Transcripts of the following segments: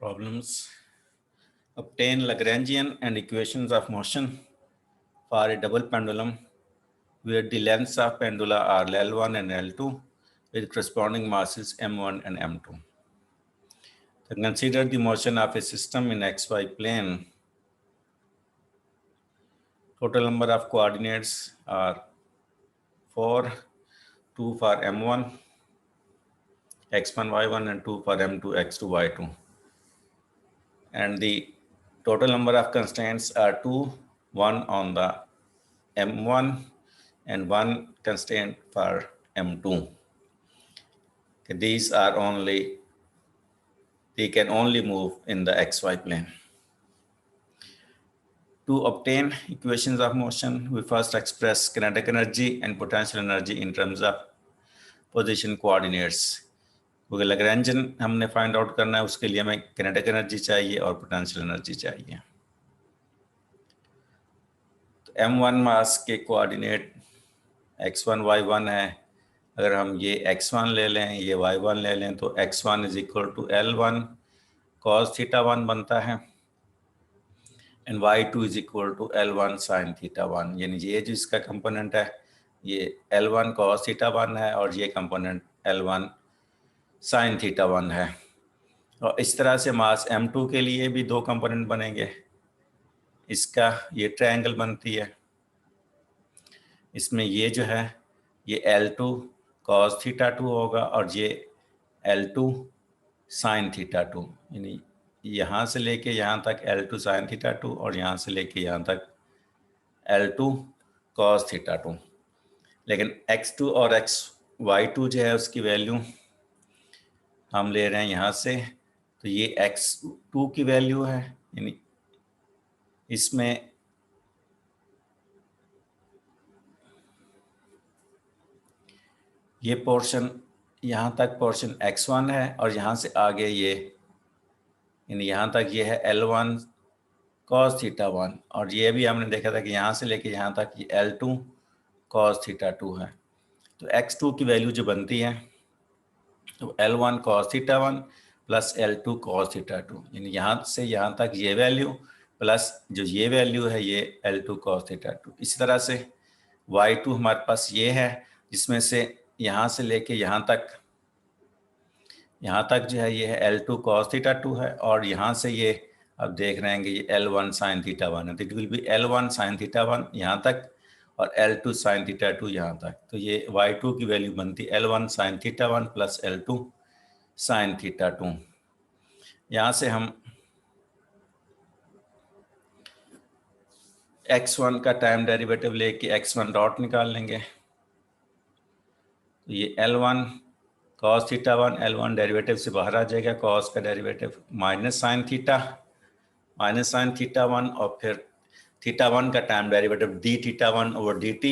Problems. Obtain Lagrangian and equations of motion for a double pendulum where the lengths of pendula are L1 and L2 with corresponding masses M1 and M2. So consider the motion of a system in XY plane. Total number of coordinates are 4, 2 for M1, X1, Y1 and 2 for M2, X2, Y2. And the total number of constraints are 2, 1 on the M1 and 1 constraint for M2. Okay, these are they can only move in the XY plane. To obtain equations of motion, we first express kinetic energy and potential energy in terms of position coordinates. क्योंकि Lagrangian हमने find out करना है, उसके लिए हमें kinetic energy चाहिए और potential energy चाहिए। तो m1 मास के कोऑर्डिनेट x1 y1 है। अगर हम ये x1 ले लें, ये y1 ले लें, तो x1 is equal to L1 cos theta 1 बनता है and y2 is equal to L1 sin theta 1। यानी ये जो इसका कंपोनेंट है ये L1 cos थीटा 1 है और ये कंपोनेंट L1 sin थीटा 1 है। और इस तरह से मास m2 के लिए भी दो कंपोनेंट बनेंगे। इसका ये ट्रायंगल बनती है, इसमें ये जो है ये L2 cos थीटा 2 होगा और ये L2 sin थीटा 2। यानी यहाँ से लेके यहाँ तक L2 sin थीटा 2 और यहाँ से लेके यहाँ तक L2 cos थीटा 2। लेकिन x2 और y2 जो है उसकी वैल्यू हम ले रहे हैं यहाँ से, तो ये x2 की वैल्यू है। यानी इसमें ये पोर्शन, यहाँ तक पोर्शन x1 है और यहाँ से आगे ये, यानी यहाँ तक ये है L1 cos थीटा 1 और ये भी हमने देखा था कि यहाँ से लेके यहाँ तक ये L2 cos थीटा 2 है। तो x2 की वैल्यू जो बनती है तो L1 cos theta 1 plus L2 cos theta 2, यानी यहाँ से यहाँ तक ये वैल्यू प्लस जो ये वैल्यू है ये L2 cos थीटा 2। इसी तरह से y2 हमारे पास ये है जिसमें से यहाँ से लेके यहाँ तक जो है ये है L2 cos थीटा 2 है और यहाँ से ये अब देख रहे हैं कि ये L1 sin थीटा 1 है। तो it will be L1 sin theta 1 यहाँ तक और L2 sin थीटा 2 यहाँ तक। तो ये y2 की वैल्यू बनती L1 sin theta 1 plus L2 sin theta 2। यहाँ से हम x1 का टाइम डेरिवेटिव लेके x1 डॉट निकाल लेंगे। तो ये L1 cos theta 1, L1 derivative से बाहर आ जाएगा, cos का डेरिवेटिव माइनस sin थीटा 1 और फिर थीटा 1 का time derivative d theta 1 over dt,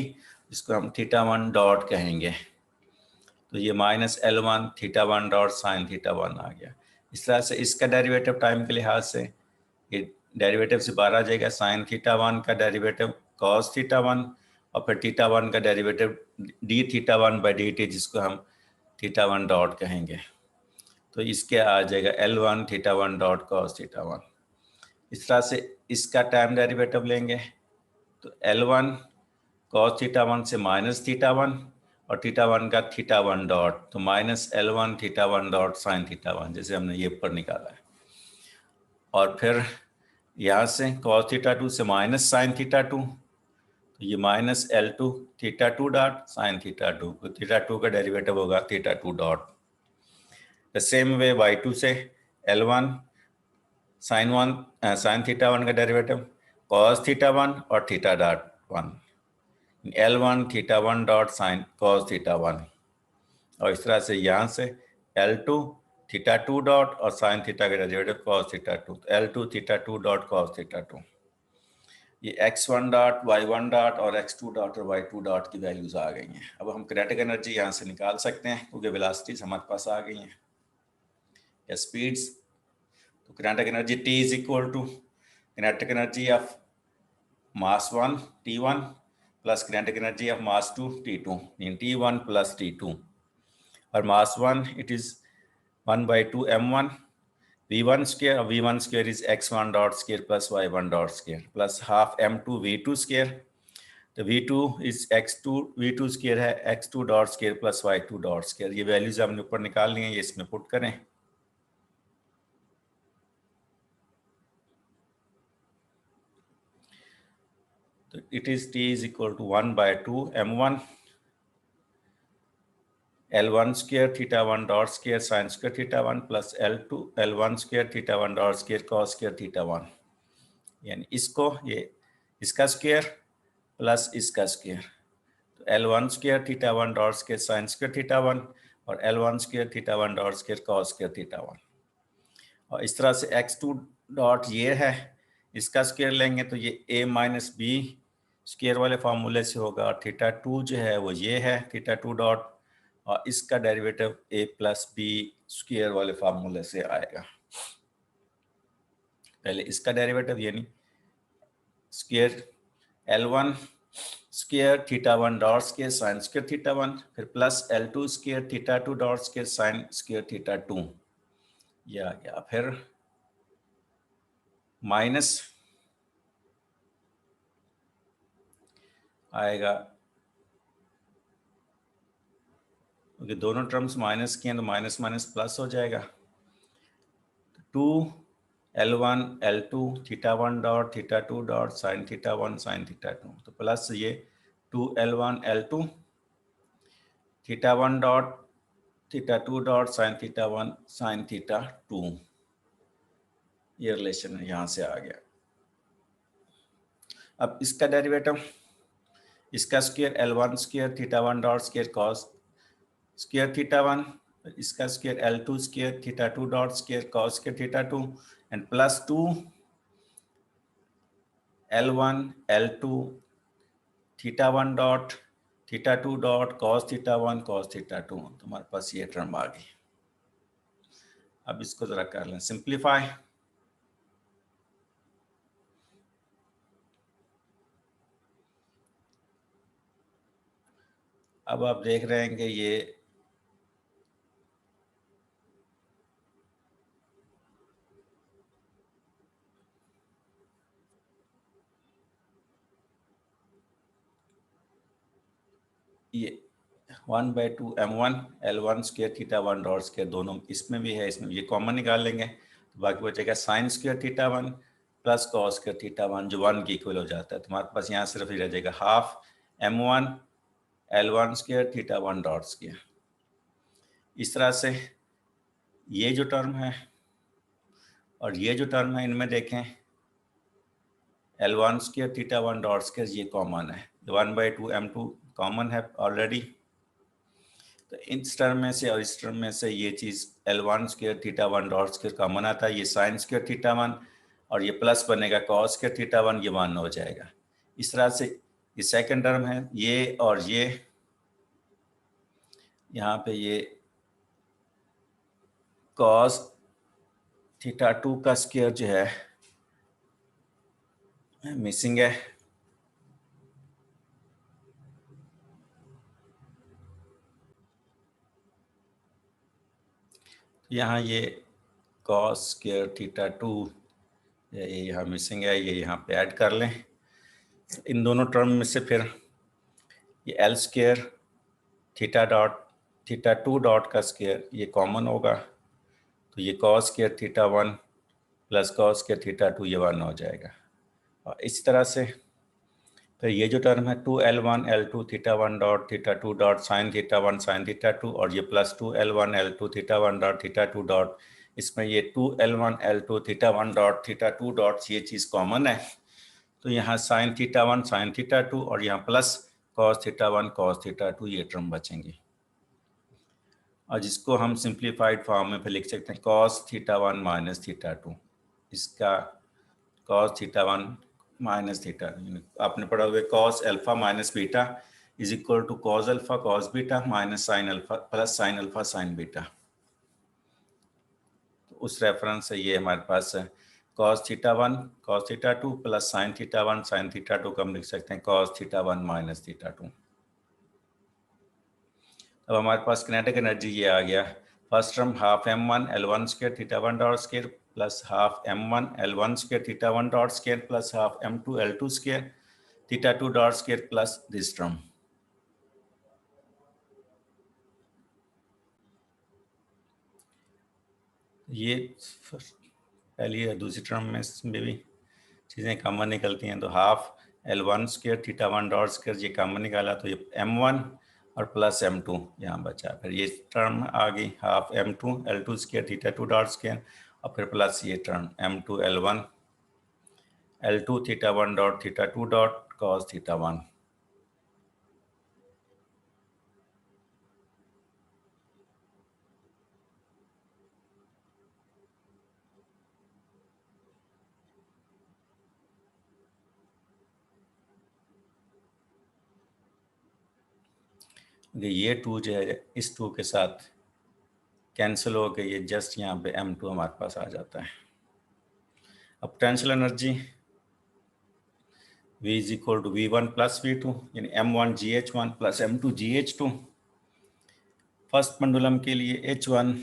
इसको हम थीटा 1 डॉट कहेंगे। तो ये minus L1 theta 1 dot sin theta 1 आ गया। इस तरह से इसका डेरिवेटिव टाइम के लिहाज से ये डेरिवेटिव से बाहर आ जाएगा, sin थीटा 1 का डेरिवेटिव cos थीटा 1 और फिर थीटा 1 का derivative d theta 1 by dt, जिसको हम थीटा 1 डॉट कहेंगे। तो इसके आ जाएगा L1 theta 1 dot cos theta 1। इस तरह से इसका टाइम डेरिवेटिव लेंगे तो L1 cos थीटा 1 से माइनस थीटा 1 और थीटा 1 का थीटा 1 डॉट, तो minus L1 theta 1 dot sin theta 1, जैसे हमने ये ऊपर निकाला है। और फिर यहाँ से cos थीटा 2 से माइनस sin थीटा 2, तो ये minus L2 theta 2 dot sin theta 2, तो थीटा 2 का डेरिवेटिव होगा theta 2 dot. The same way y2 से L1 sin थीटा 1 का डेरिवेटिव cos थीटा 1 और theta dot 1, L1 theta 1 dot sin cos theta 1। और इस तरह से यहाँ से L2 थीटा 2 डॉट और sin थीटा का डेरिवेटिव cos थीटा 2, तो L2 theta 2 dot cos theta 2। ये x1 डॉट, y1 डॉट और x2 डॉट और y2 डॉट की वैल्यूज आ गई हैं। अब हम किनेटिक एनर्जी यहाँ से निकाल सकते हैं क्योंकि वेलोसिटीज हमारे पास आ गई हैं या स्पीड्स। तो kinetic energy T is equal to kinetic energy of mass 1 T1 plus kinetic energy of mass 2 T2 in T1 plus T2। और mass 1 it is 1/2 m1, v1 square, v1 square is x1 dot square plus y1 dot square plus half m2 v2 square. तो v2 is x2, v2 square है x2 dot square plus y2 dot square. ये values हमने ऊपर निकाल ली हैं, ये इसमें put करें. तो it is t is equal to 1 by 2 m1 L1 square theta 1 dot square sin square theta 1 plus L2 L1 square theta 1 dot square cos square theta 1. यानी इसको ये इसका स्क्वायर प्लस इसका स्क्वायर. तो L1 square theta 1 dot square sin square theta 1 और L1 square theta 1 dot square cos square theta 1. और इस तरह से x2 डॉट ये है, इसका स्क्वायर लेंगे तो ये a माइनस बी स्क्वायर वाले फार्मूले से होगा. और थीटा 2 जो है वो ये है थीटा 2 डॉट, और इसका derivative a plus B square वाले फार्मूले से आएगा. पहले इसका डेरिवेटिव यानी square L1 square theta 1 dot square sine square theta 1 फिर plus L2 square theta 2 dot square sine square theta 2 या फिर माइनस आएगा, क्योंकि दोनों टर्म्स माइनस किए तो माइनस माइनस प्लस हो जाएगा. 2 L1 L2 theta 1 dot theta 2 dot sign theta 1 sine theta 2 तो प्लस ये 2 L1 L2 theta 1 dot theta 2 dot sign theta 1 sine theta 2. ये रिलेशन यहाँ से आ गया. अब इसका डेरिवेटिव इसका square L1 square theta 1 dot square cos square theta 1, इसका square L2 square theta 2 dot square cos square theta 2 and plus 2 L1 L2 theta 1 dot theta 2 dot cos theta 1 cos theta 2. तुम्हारे पास ये term आ गई. अब इसको जरा कर लें simplify. अब आप देख रहे हैं कि ये 1 by 2 m1 L1 square theta 1 dot square दोनों इसमें भी है, इसमें ये कॉमन निकाल लेंगे तो बाकी बचेगा sign square theta 1 plus cos square theta 1 जो 1 के इक्वल हो जाता है. तुम्हारे पास यहाँ सिर्फ ही रह जाएगा half m1 L1 square theta 1 dot square. इस तरह से ये जो टर्म है और ये जो टर्म है इनमें देखें L1 square theta 1 dot square ये कॉमन है. 1 by 2 m2 कॉमन है ऑलरेडी. तो इस टर्म में से और इस टर्म में से ये चीज़ L1 square theta 1 dot square common आता है. ये साइन स्क्वायर थीटा 1 और ये प्लस बनेगा कॉस स्क्वायर थीटा 1, ये 1 हो जाएगा. इस तरह से ये सेकंड टर्म है ये, और ये यहाँ पे ये कॉस थीटा 2 का स्क्वायर जो है मिसिंग है. यहाँ ये कॉस स्क्वायर थीटा 2 ये यहाँ मिसिंग है, ये यहाँ पे ऐड कर लें. इन दोनों टर्म में से फिर ये L square theta dot theta 2 dot का स्क्वायर ये कॉमन होगा तो ये cos square theta 1 plus cos square theta 2 ये 1 हो जाएगा. और इस तरह से फिर ये जो टर्म है 2L1 L2 theta 1 dot theta 2 dot sign theta 1 sine theta 2 और ये plus 2L1 L2 theta 1 dot theta 2 dot, इसमें ये 2L1 L2 theta 1 dot theta 2 dot ये चीज़ कॉमन है. तो यहाँ साइन थीटा 1 साइन थीटा 2 और यहाँ plus cos theta 1 cos theta 2 ये टर्म बचेंगे. और जिसको हम सिंप्लीफाइड फॉर्म में फिर लिख सकते हैं कॉस थीटा 1 माइनस थीटा 2. इसका कॉस थीटा 1 माइनस थीटा, आपने पढ़ा हुआ cos alpha minus beta is equal to cos alpha cos beta minus sine alpha plus sine alpha sine beta. तो उस रेफरेंस से ये हमारे पास है cos theta 1 cos theta 2 plus sine theta 1 sine theta 2 को हम लिख सकते हैं कॉस थीटा 1 माइनस थीटा 2. अब हमारे पास किनेटिक एनर्जी ये आ गया first term half m1 L1 square theta 1 dot square plus half m1 L1 square theta 1 dot square plus half m2 L2 square theta 2 dot square plus this term. ये पहली या दूसरी term में भी चीज़ें common निकलती हैं, तो half L1 square theta 1 dot square ये कॉमन निकाला तो ये m1 और प्लस m2 यहाँ बचा, फिर ये टर्म आ गई half m2 L2 square theta 2 dot square और फिर प्लस ये term m2 L1 L2 theta 1 dot theta 2 dot cos theta 1। ये 2 जो है इस 2 के साथ कैंसिल हो गए, ये जस्ट यहाँ पे m2 हमारे पास आ जाता है। अब potential energy V is equal to V1 plus V2 यानी M1 GH1 plus M2 GH2। First pendulum के लिए H1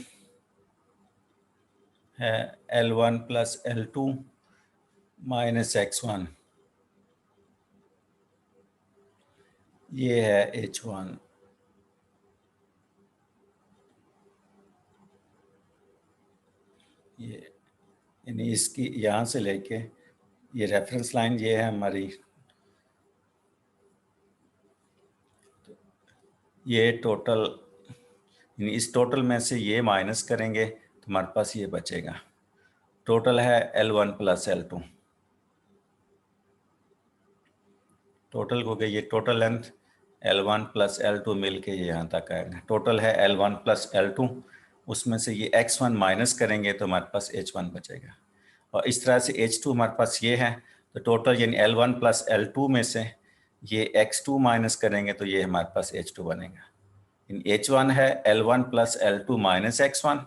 है L1 plus L2 minus X1, ये है H1। ये यानी इसकी यहाँ से लेके ये रेफरेंस लाइन ये है हमारी, ये टोटल यानी इस टोटल में से ये माइनस करेंगे तो हमारे पास ये बचेगा। टोटल है L1 प्लस L2, टोटल हो गया ये total length L1 plus L2 मिल के ये यहाँ तक आएगा। टोटल है L1 प्लस L2, उसमें से ये X1 माइनस करेंगे तो हमारे पास H1 बचेगा और इस तरह से H2 हमारे पास ये है, तो टोटल यानी L1 प्लस L2 में से ये X2 माइनस करेंगे तो ये हमारे पास H2 बनेगा। H1 है L1 plus L2 minus X1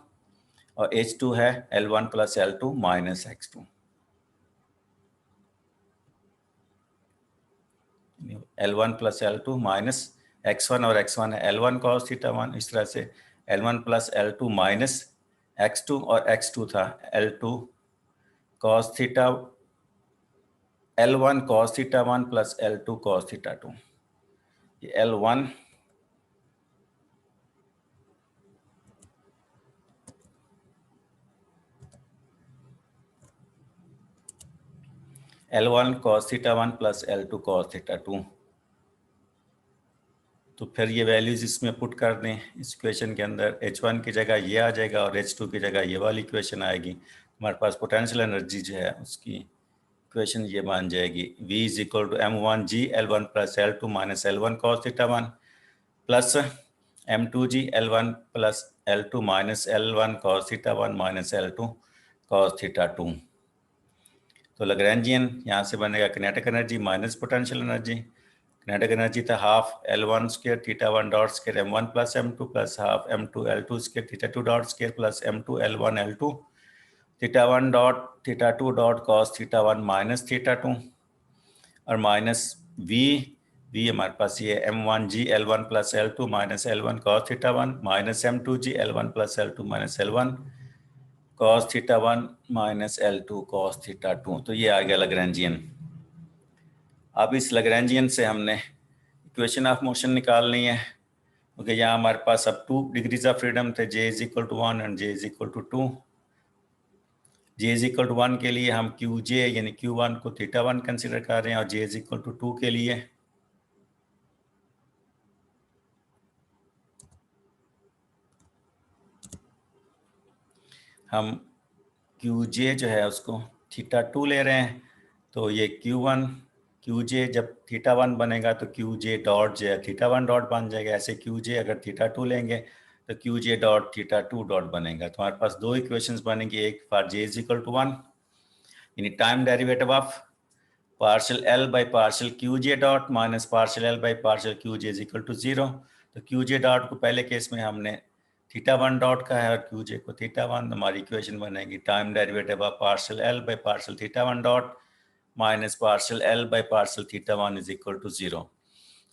और H2 है L1 plus L2 minus X2। L1 plus L2 minus X1 और X1 है L1 cos थीटा 1, इस तरह से L1 plus L2 minus X2 और X2 था L2 cos theta L1 cos theta 1 plus L2 cos theta 2। ये L1 cos theta 1 plus L2 cos theta 2। तो फिर ये वैल्यूज इसमें पुट कर दें इस इक्वेशन के अंदर, H1 की जगह ये आ जाएगा और H2 की जगह ये वाली इक्वेशन आएगी। हमारे पास पोटेंशियल एनर्जी जो है उसकी इक्वेशन ये बन जाएगी V is equal to M1G L1 plus L2 minus L1 cos theta 1 plus M2G L1 plus L2 minus L1 cos theta 1 minus L2 cos theta 2। तो लैग्रेंजियन यहाँ से बनेगा kinetic energy minus potential energy. Kinetic energy था half L1 square theta 1 dot square M1 plus M2 plus half M2 L2 square theta 2 dot square plus M2 L1 L2 theta 1 dot theta 2 dot cos theta 1 minus theta 2 और minus V हमारे पास ये M1G L1 plus L2 minus L1 cos theta 1 minus M2G L1 plus L2 minus L1 cos theta 1 minus L2 cos theta 2। तो ये आ गया Lagrangian. अब इस Lagrangian से हमने इक्वेशन ऑफ मोशन निकालनी है, क्योंकि यहाँ हमारे पास अब 2 डिग्रीज ऑफ फ्रीडम थे, J is equal to 1 and J is equal to 2। J is equal to 1 के लिए हम QJ यानी Q1 को थीटा 1 कंसिडर कर रहे हैं और J इज इक्वल टू 2 के लिए हम QJ जो है उसको थीटा 2 ले रहे हैं। तो ये QJ जब थीटा 1 बनेगा तो QJ डॉट जो है थीटा 1 डॉट बन जाएगा। ऐसे QJ अगर थीटा 2 लेंगे तो QJ डॉट थीटा 2 डॉट बनेगा। तो हमारे पास दो इक्वेशंस बनेंगी, एक for J is equal to 1 यानी time derivative of partial L by partial QJ dot minus partial L by partial QJ is equal to 0। तो QJ डॉट को पहले केस में हमने थीटा 1 डॉट का है और QJ को थीटा 1, हमारी इक्वेशन बनेगी time derivative of partial L by partial theta 1 dot minus partial L by partial theta 1 is equal to 0।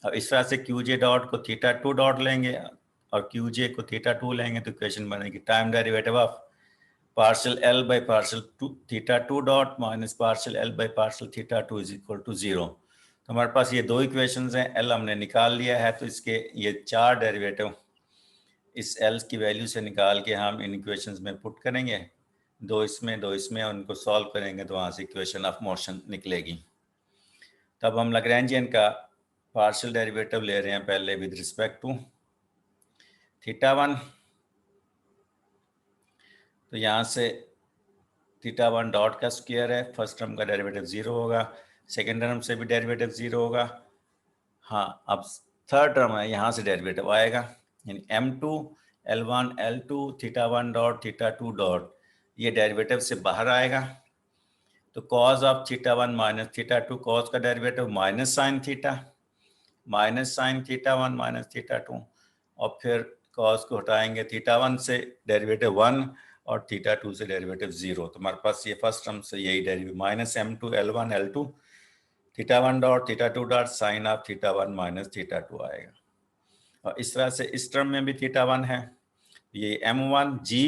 अब इस तरह से QJ डॉट को थीटा 2 डॉट लेंगे और क्यू जे को थीटा 2 लेंगे तो इक्वेशन बनेगी time derivative of partial L by partial theta 2 dot minus partial L by partial theta 2 is equal to 0। तो हमारे पास ये दो इक्वेशंस हैं, एल हमने निकाल लिया है, तो इसके ये 4 डेरिवेटिव इस एल की वैल्यू से निकाल के हम इन इक्वेशंस में पुट करेंगे, दो इसमें उनको सॉल्व करेंगे तो वहाँ से इक्वेशन ऑफ मोशन निकलेगी। तब हम लैग्रेंजियन का पार्शियल डेरिवेटिव ले रहे हैं पहले विद रिस्पेक्ट टू थीटा 1। तो यहाँ से थीटा 1 डॉट का स्क्वायर है, फर्स्ट टर्म का डेरिवेटिव 0 होगा, सेकेंड टर्म से भी डेरिवेटिव 0 होगा। हाँ, अब थर्ड टर्म है, यहाँ से डेरिवेटिव आएगा, यानी m2 L1 L2 theta 1 dot theta 2 dot, ये डेरिवेटिव से बाहर आएगा। तो cos of theta 1 minus theta 2, cos का derivative minus sine theta 1 minus theta 2, और फिर कॉज को हटाएंगे थीटा 1 से डेरिवेटिव 1 और थीटा 2 से डेरिवेटिव 0। तो हमारे पास ये फर्स्ट टर्म से यही derivative minus m2 L1 L2 theta 1 dot theta 2 dot sine of theta 1 minus theta 2 आएगा। और इस तरह से इस टर्म में भी थीटा 1 है, ये m1 g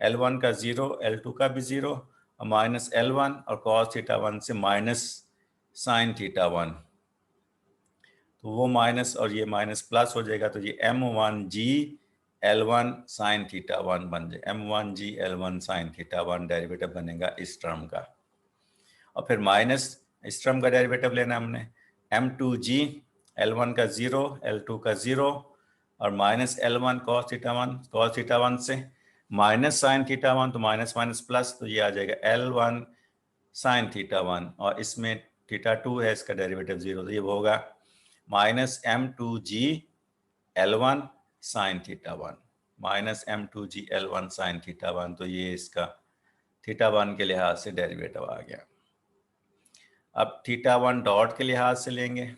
L1 का 0 L2 का भी 0 और माइनस L1 और कॉस थीटा 1 से माइनस साइन थीटा 1, तो वो माइनस और ये माइनस प्लस हो जाएगा, तो ये m1g L1 साइन थीटा 1 बन जाए, m1g L1 sine theta 1 derivative बनेगा इस टर्म का। और फिर माइनस इस टर्म का डेरिवेटिव लेना हमने, m2g L1 का 0 L2 का 0 और माइनस L1 cos थीटा 1 से माइनस साइन थीटा 1, तो माइनस माइनस प्लस, तो ये आ जाएगा L1 साइन थीटा 1 और इसमें थीटा 2 है, इसका डेरिवेटिव 0, तो ये होगा minus m2g L1 sine theta 1 minus m2g L1 sine theta 1, तो ये इसका थीटा 1 के लिहाज से डेरिवेटिव आ गया। अब थीटा 1 डॉट के लिहाज से लेंगे,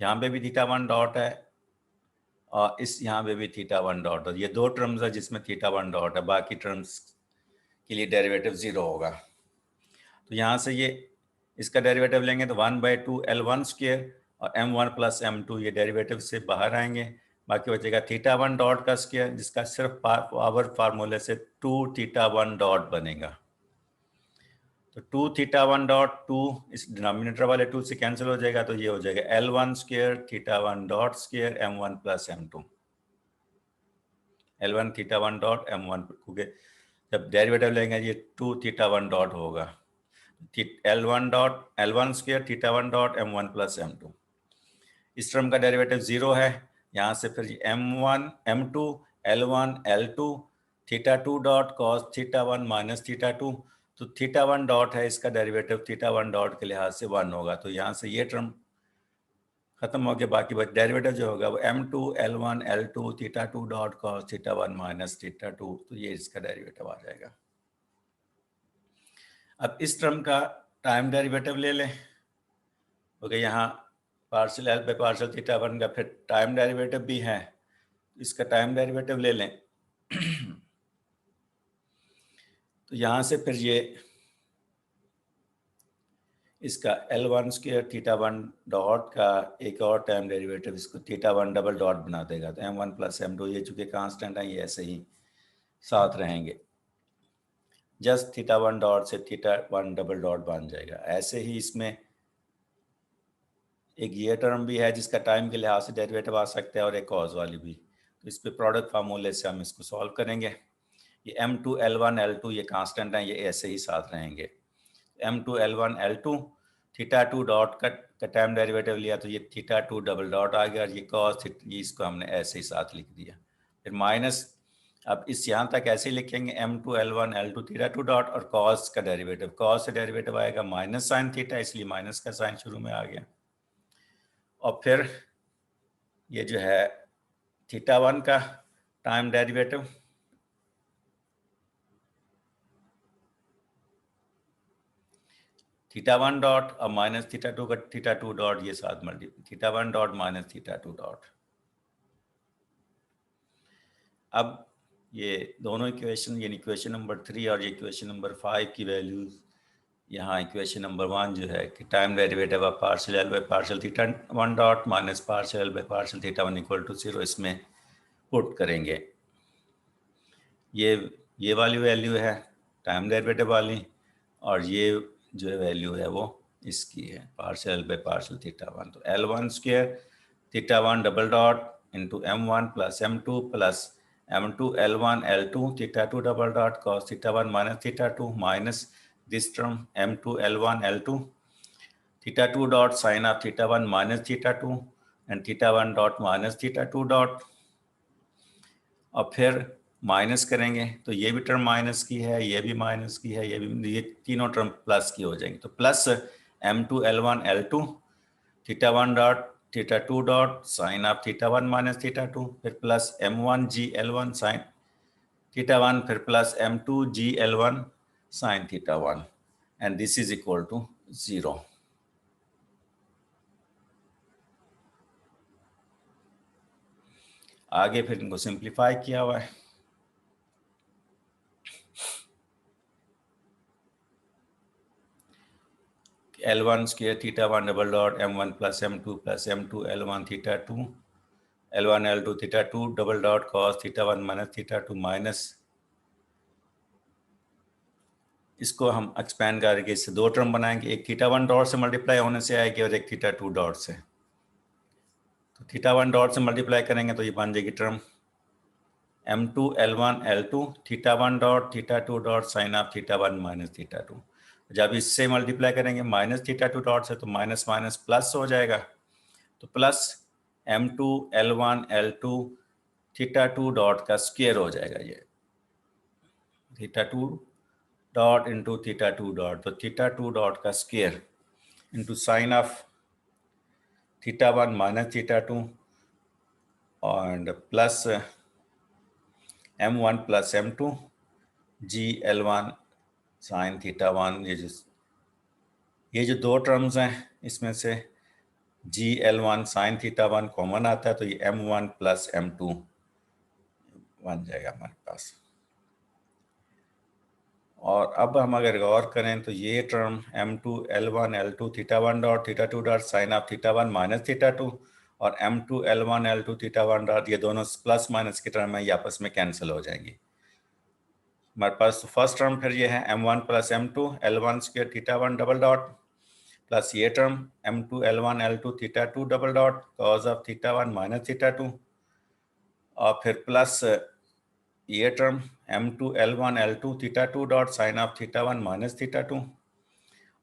यहाँ पे भी थीटा 1 डॉट है और इस यहाँ पे भी थीटा 1 डॉट है, ये दो टर्म्स है जिसमें थीटा 1 डॉट है, बाकी टर्म्स के लिए डेरिवेटिव 0 होगा। तो यहाँ से ये इसका डेरिवेटिव लेंगे तो 1/2 L1 स्क्वायर और m1 प्लस m2 ये डेरिवेटिव से बाहर आएंगे, बाकी बचेगा थीटा 1 डॉट का स्क्वायर, जिसका सिर्फ पावर फार्मूले से 2 थीटा 1 डॉट बनेगा। तो 2 थीटा 1 डॉट 2 इस डिनोमिनेटर वाले 2 से कैंसिल हो जाएगा, तो ये हो जाएगा L1 square theta 1 dot square m1 plus m2, L1 theta 1 dot m1, क्योंकि जब डेरिवेटिव लेंगे ये 2 थीटा 1 डॉट होगा, L1 square theta 1 dot m1 plus m2। इस टर्म का डेरिवेटिव 0 है, यहाँ से फिर m1 m2 L1 L2 theta 2 dot cos theta 1 minus theta 2, तो थीटा 1 डॉट है, इसका डेरिवेटिव थीटा 1 डॉट के लिहाज से 1 होगा, तो यहाँ से ये टर्म खत्म हो गया, बाकी बस डेरिवेटिव जो होगा वो m2 L1 L2 theta 2 dot cos theta 1 minus theta 2, तो ये इसका डेरिवेटिव आ जाएगा। अब इस टर्म का टाइम डेरिवेटिव ले लें, ओके, यहाँ partial L by partial theta 1 का फिर टाइम डेरिवेटिव भी है, इसका टाइम डेरिवेटिव ले लें। तो यहाँ से फिर ये इसका L1 स्क्वायर थीटा 1 डॉट का एक और टाइम डेरिवेटिव इसको थीटा 1 डबल डॉट बना देगा, तो m1 प्लस m2 ये चूँकि कांस्टेंट है, ये ऐसे ही साथ रहेंगे, जस्ट थीटा 1 डॉट से थीटा 1 डबल डॉट बन जाएगा। ऐसे ही इसमें एक ये टर्म भी है जिसका टाइम के लिहाज से डेरिवेटिव आ सकता है और एक कॉज वाली भी, तो इस पे प्रोडक्ट फार्मूले से हम इसको सॉल्व करेंगे। ये m2 L1 L2 ये कांस्टेंट हैं, ये ऐसे ही साथ रहेंगे। m2 L1 L2 theta 2 dot का टाइम डेरिवेटिव लिया तो ये थीटा 2 डबल डॉट आ गया और ये कॉस, ये इसको हमने ऐसे ही साथ लिख दिया। फिर माइनस, अब इस यहाँ तक ऐसे ही लिखेंगे m2 L1 L2 theta 2 dot और कॉस का डेरिवेटिव, कॉस से डेरिवेटिव आएगा माइनस साइन थीटा, इसलिए माइनस का साइन शुरू में आ गया। और फिर ये जो है थीटा 1 का टाइम डेरिवेटिव, थीटा 1 डॉट और माइनस थीटा 2 का थीटा 2 डॉट, ये साथ multi theta 1 dot minus theta 2 dot. अब ये दोनों इक्वेशन, यानी इक्वेशन नंबर 3 और ये इक्वेशन नंबर 5 की वैल्यूज यहाँ इक्वेशन नंबर 1 जो है कि time derivative of partial L by partial theta 1 dot minus partial L by partial theta 1 equal to 0, इसमें पुट करेंगे। ये वाली वैल्यू है टाइम डेरिवेटिव वाली, और ये जो वैल्यू है वो इसकी है partial by partial theta one. तो L1 square theta one double dot into M1 plus M2 plus M2 L1 L2 theta two double dot cos theta one minus theta two minus this term M2 L1 L2 theta two dot sine of theta one minus theta two and theta one dot minus theta two dot, और फिर minus करेंगे तो ये भी term minus की है, ये भी माइनस की है, ये तीनों टर्म प्लस की हो जाएंगी। तो plus M2 L1 L2 theta one dot theta two dot sine of theta one minus theta two, फिर plus M1 G L1 sine theta one, फिर plus M2 G L1 sine theta one, and this is equal to 0। आगे फिर इनको simplify किया हुआ है। L1 square theta one double dot M1 plus M2 plus M2 L1 theta two L1 L2 theta two double dot cos theta one minus theta two minus, इसको हम expand करके इससे दो टर्म बनाएंगे, एक थीटा वन डॉट से multiply होने से आएगी और एक थीटा टू डॉट से। तो थीटा वन डॉट से मल्टीप्लाई करेंगे तो ये बन जाएगी term M2 L1 L2 theta one dot theta two dot sine of theta one minus theta two. जब इससे मल्टीप्लाई करेंगे माइनस थीटा टू डॉट से तो माइनस माइनस प्लस हो जाएगा, तो plus M2 L1 L2 theta two dot का square हो जाएगा, ये theta two dot into theta two dot, तो थीटा टू डॉट का square into sine of theta one minus theta two और plus M1 plus M2 G L1 sine theta one. ये जो दो टर्म्स हैं इसमें से G L1 sine theta one common आता है, तो ये M1 प्लस M2 बन जाएगा हमारे पास। और अब हम अगर गौर करें तो ये term M2 L1 L2 theta one dot theta two dot sine of theta one minus theta two और M2 L1 L2 theta one dot, ये दोनों प्लस माइनस की टर्म है, ये आपस में कैंसिल हो जाएंगी। हमारे पास तो फर्स्ट टर्म फिर ये है M1 plus M2 L1 square theta one double dot plus ये term M2 L1 L2 theta two double dot cos of theta one minus theta two, और फिर प्लस ये term M2 L1 L2 theta two dot sine of theta one minus theta two,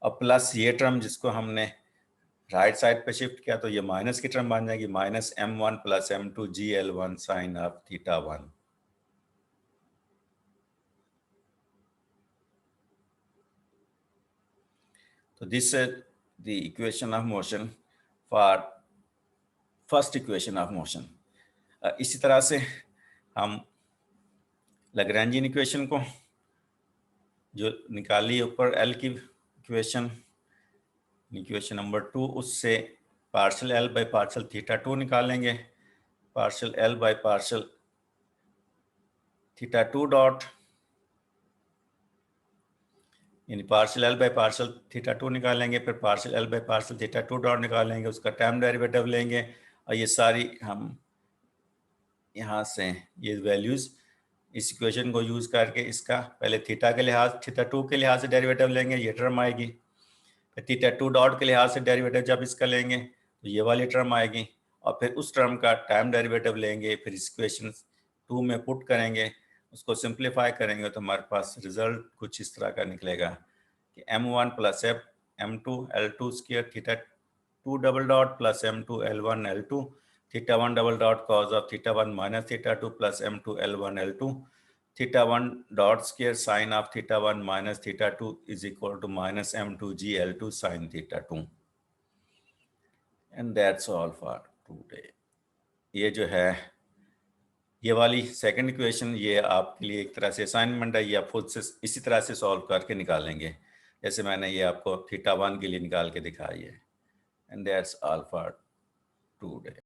और plus ये term जिसको हमने right side पे shift किया तो ये माइनस की टर्म बन जाएगी minus M1 plus M2 G L1 sine of theta one. So this is the equation of motion for first equation of motion. इसी तरह से हम लैग्रेंजियन इक्वेशन को जो निकाली ऊपर L की इक्वेशन नंबर 2, उससे partial L by partial theta two निकालेंगे, partial L by partial theta two dot, यानी partial L by partial theta two निकालेंगे, फिर partial L by partial theta two dot निकालेंगे, उसका टाइम डेरिवेटिव लेंगे, और ये सारी हम यहाँ से ये वैल्यूज़ इस इक्वेशन को यूज़ करके इसका पहले थीटा के लिहाज थीटा टू के लिहाज से डेरिवेटिव लेंगे, ये टर्म आएगी, फिर थीटा टू डॉट के लिहाज से डेरिवेटिव जब इसका लेंगे तो ये वाली टर्म आएगी, और फिर उस टर्म का टाइम डेरिवेटिव लेंगे, फिर इस इक्वेशन टू में पुट करेंगे, उसको सिंप्लीफाई करेंगे तो हमारे पास रिजल्ट कुछ इस तरह का निकलेगा कि M1 plus M2 L2 square theta two double dot plus M2 L1 L2 theta one double dot cos of theta one minus theta two plus M2 L1 L2 theta one dot square sine of theta one minus theta two is equal to minus M2 G L2 sine theta two. And that's all for today. ये जो है ये वाली second equation, ये आपके लिए एक तरह से असाइनमेंट है, ये आप खुद से इसी तरह से सॉल्व करके निकालेंगे जैसे मैंने ये आपको थीटा वन के लिए निकाल के दिखाई है। And that's all for today.